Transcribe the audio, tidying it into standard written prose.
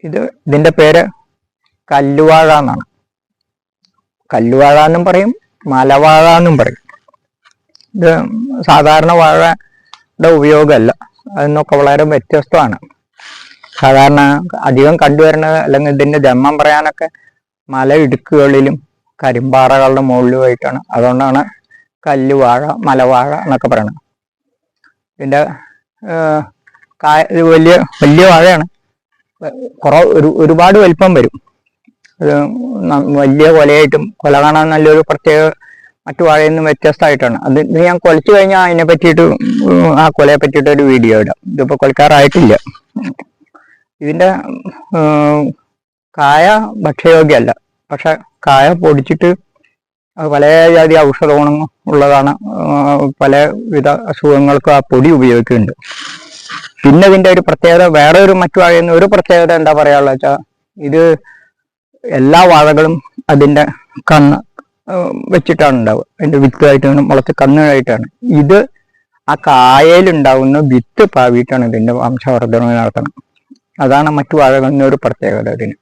ഇതിന്റെ പേര് കല്ലുവാഴ എന്നാണ്. കല്ലുവാഴ എന്നും പറയും, മലവാഴ എന്നും പറയും. ഇത് സാധാരണ വാഴയുടെ ഉപയോഗമല്ല, അതിനൊക്കെ വളരെ വ്യത്യസ്തമാണ്. സാധാരണ അധികം കണ്ടുവരുന്നത്, അല്ലെങ്കിൽ ഇതിന്റെ ജന്മം പറയാനൊക്കെ മലയിടുക്കുകളിലും കരിമ്പാറകളുടെ മുകളിലുമായിട്ടാണ്. അതുകൊണ്ടാണ് കല്ലുവാഴ, മലവാഴ എന്നൊക്കെ പറയുന്നത്. ഇതിന്റെ വലിയ വലിയ വാഴയാണ്. ഒരുപാട് വലിപ്പം വരും. വലിയ കൊലയായിട്ടും, കൊല കാണാൻ നല്ലൊരു പ്രത്യേക മറ്റു വാഴയിൽ നിന്നും വ്യത്യസ്തമായിട്ടാണ്. ഇത് ഞാൻ കൊലച്ചു കഴിഞ്ഞാൽ അതിനെ പറ്റിയിട്ട്, ആ കൊലയെ പറ്റിയിട്ട് ഒരു വീഡിയോ ഇടാം. ഇതിപ്പോ കൊലക്കാറായിട്ടില്ല. ഇതിന്റെ കായ ഭക്ഷ്യയോഗ്യമല്ല, പക്ഷെ കായ പൊടിച്ചിട്ട് പല ജാതി ഔഷധ ഗുണം ഉള്ളതാണ്. പലവിധ അസുഖങ്ങൾക്ക് ആ പൊടി ഉപയോഗിക്കുന്നുണ്ട്. പിന്നെ ഇതിന്റെ ഒരു പ്രത്യേകത, വേറെ ഒരു മറ്റു വാഴയുന്ന ഒരു പ്രത്യേകത എന്താ പറയാനുള്ള വെച്ചാൽ, ഇത് എല്ലാ വാഴകളും അതിന്റെ കണ്ണ് വെച്ചിട്ടാണ് ഉണ്ടാവുക. അതിന്റെ വിത്തായിട്ട് മുളച്ച് കന്നുകളായിട്ടാണ്. ഇത് ആ കായയിലുണ്ടാവുന്ന വിത്ത് പാവിയിട്ടാണ് ഇതിന്റെ വംശവർദ്ധന നടത്തുന്നത്. അതാണ് മറ്റു വാഴകളിൽ ഒരു പ്രത്യേകത ഇതിന്.